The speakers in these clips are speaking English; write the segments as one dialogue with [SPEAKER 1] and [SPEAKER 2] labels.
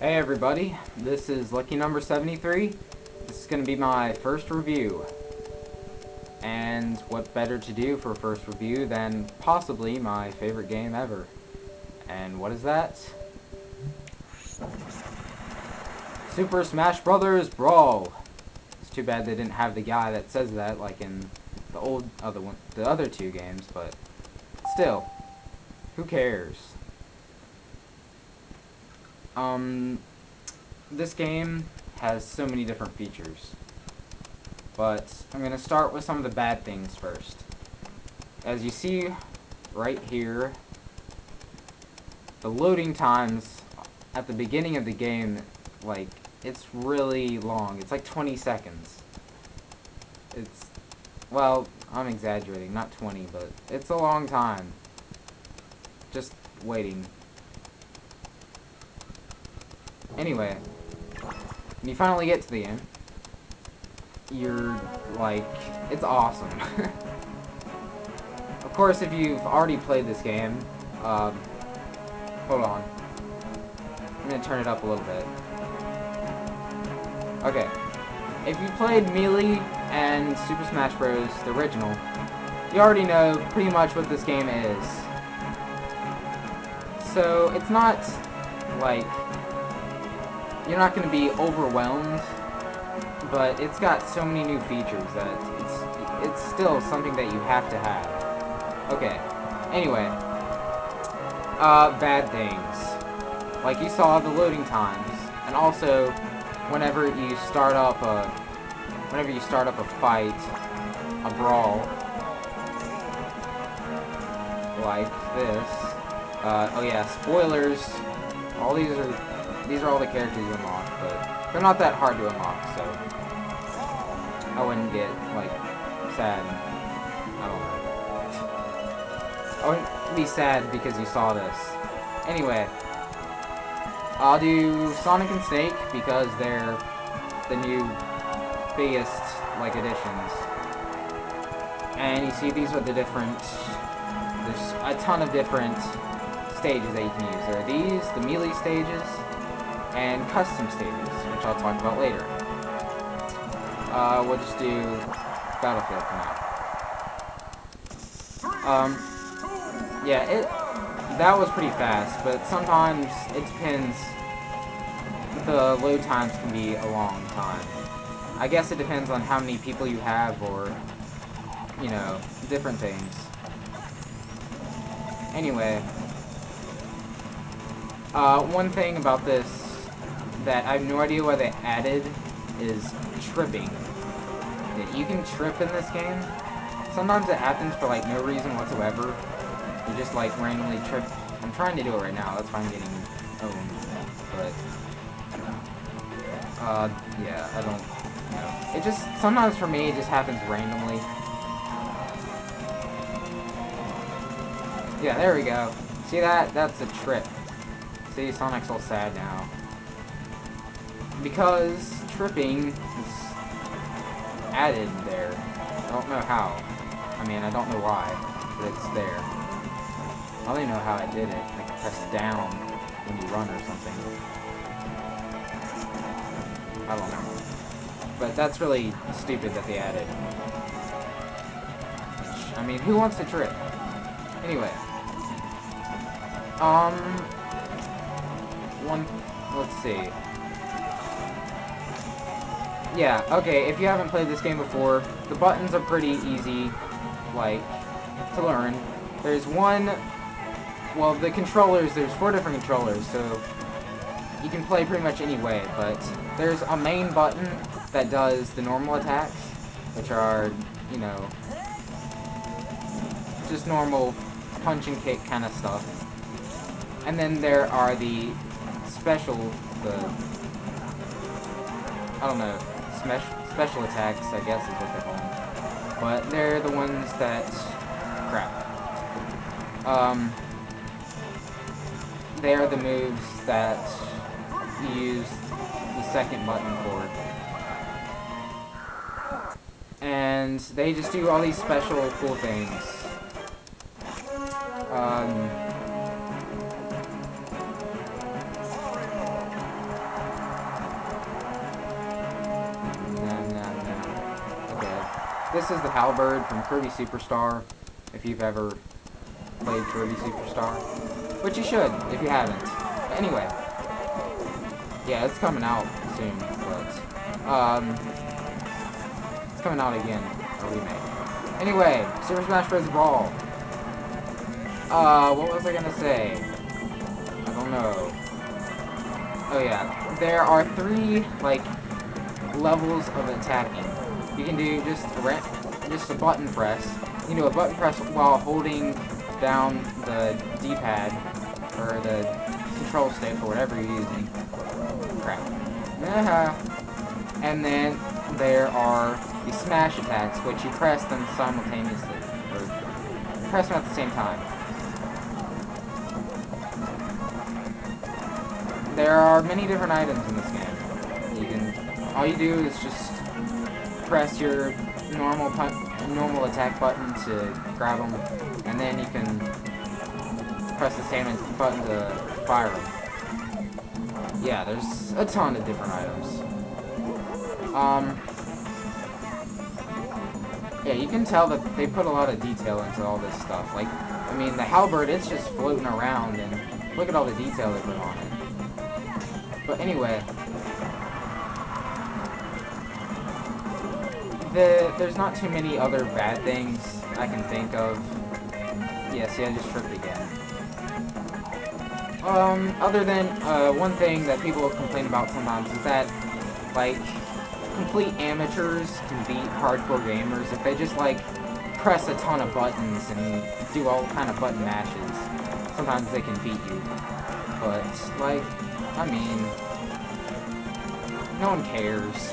[SPEAKER 1] Hey everybody, this is lucky number 73. This is going to be my first review. And what better to do for a first review than possibly my favorite game ever. And what is that? Super Smash Bros. Brawl. It's too bad they didn't have the guy that says that like in the other two games, but still, who cares? Um, this game has so many different features. But I'm going to start with some of the bad things first. As you see right here, the loading times at the beginning of the game, like, it's really long. It's like 20 seconds. It's, well, I'm exaggerating, not 20, but it's a long time. Just waiting. Anyway, when you finally get to the end, you're, like, it's awesome. Of course, if you've already played this game, hold on. I'm gonna turn it up a little bit. Okay. If you played Melee and Super Smash Bros., the original, you already know pretty much what this game is. So, it's not, like, you're not gonna be overwhelmed, but it's got so many new features that it's still something that you have to have. Okay. Anyway. Bad things. Like you saw, the loading times, and also whenever you start up a fight, a brawl, like this. Oh yeah, spoilers. All these are all the characters you unlock, but they're not that hard to unlock, so I wouldn't get like sad. I don't know. I wouldn't be sad because you saw this. Anyway, I'll do Sonic and Snake because they're the new biggest like additions. And you see these are the different, there's a ton of different stages that you can use. There are these, the melee stages, and custom stages, which I'll talk about later. We'll just do Battlefield for now. Yeah, that was pretty fast, but sometimes it depends. The load times can be a long time. I guess it depends on how many people you have, or, you know, different things. Anyway, one thing about this that I have no idea why they added is tripping. You can trip in this game. Sometimes it happens for like no reason whatsoever. You just like randomly trip. I'm trying to do it right now. That's why I'm getting owned. But yeah, I don't know. It just sometimes for me it just happens randomly. Yeah, there we go. See that? That's a trip. See, Sonic's all sad now. Because tripping is added there. I don't know how. I mean, I don't know why, but it's there. I don't even know how I did it. I could press down when you run or something. I don't know. But that's really stupid that they added. Which, I mean, who wants to trip? Anyway. Um... One... Let's see. Yeah, okay, if you haven't played this game before, the buttons are pretty easy, like, to learn. There's one... Well, the controllers, there's 4 different controllers, so you can play pretty much any way, but there's a main button that does the normal attacks, which are, you know, just normal punch and kick kind of stuff. And then there are the special, I don't know, special attacks, I guess is what they call them. But they're the ones that, crap. They are the moves that you use the second button for. And they just do all these special cool things. Um, This is the Halberd from Kirby Superstar, if you've ever played Kirby Superstar. Which you should, if you haven't. But anyway. Yeah, it's coming out soon, but, it's coming out again, a remake. Anyway, Super Smash Bros. Brawl. What was I gonna say? I don't know. Oh yeah, there are 3, like, levels of attacking. You can do just a button press. You can do a button press while holding down the D-pad, or the control stick, or whatever you're using. Crap. And then there are the smash attacks, which you press them simultaneously, or you press them at the same time. There are many different items in this game. All you do is just press your normal attack button to grab them, and then you can press the same button to fire them. Yeah, there's a ton of different items. Yeah, you can tell that they put a lot of detail into all this stuff. Like, I mean, the halberd, it's just floating around, and look at all the detail they put on it. But anyway, there's not too many other bad things I can think of. Yeah, see, I just tripped again. Other than, one thing that people complain about sometimes is that, like, complete amateurs can beat hardcore gamers if they just, like, press a ton of buttons and do all kind of button mashes. Sometimes they can beat you. But, like, I mean, no one cares.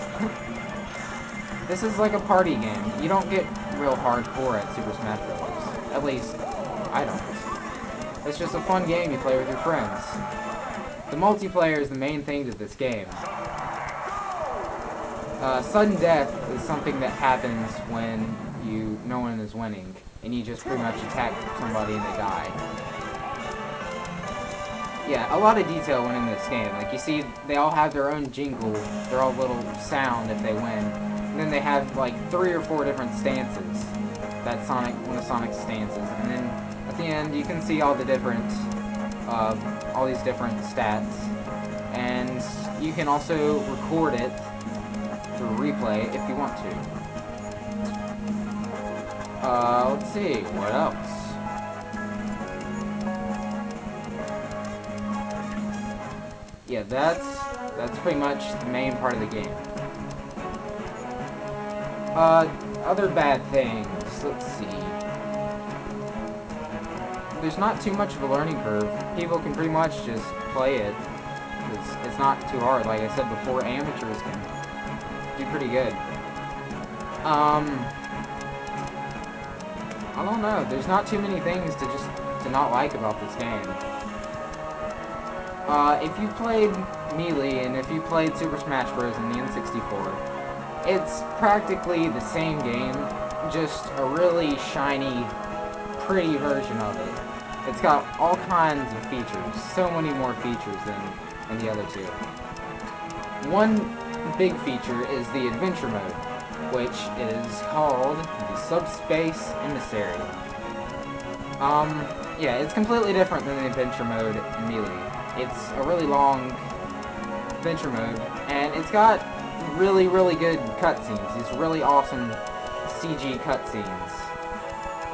[SPEAKER 1] This is like a party game. You don't get real hardcore at Super Smash Bros. At least, I don't. It's just a fun game you play with your friends. The multiplayer is the main thing to this game. Sudden death is something that happens when no one is winning, and you just pretty much attack somebody and they die. Yeah, a lot of detail went in this game. Like, you see, they all have their own jingle, their own little sound if they win. And then they have, like, 3 or 4 different stances. That's one of Sonic's stances. And then, at the end, you can see all the different, all these different stats. And you can also record it to replay if you want to. Let's see, what else? Yeah, that's pretty much the main part of the game. Other bad things, let's see. There's not too much of a learning curve. People can pretty much just play it. It's not too hard. Like I said before, amateurs can do pretty good. I don't know. There's not too many things to not like about this game. If you played Melee and if you played Super Smash Bros. In the N64, it's practically the same game, just a really shiny, pretty version of it. It's got all kinds of features, so many more features than the other two. One big feature is the adventure mode, which is called the Subspace Emissary. Yeah, it's completely different than the adventure mode in Melee. It's a really long adventure mode, and it's got really, really good cutscenes. These really awesome CG cutscenes.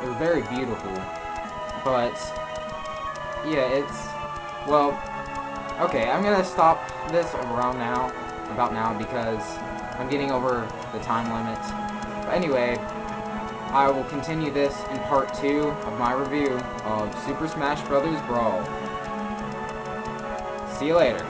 [SPEAKER 1] They're very beautiful, but yeah, well, okay, I'm gonna stop this about now, because I'm getting over the time limit. But anyway, I will continue this in part 2 of my review of Super Smash Bros. Brawl. See you later.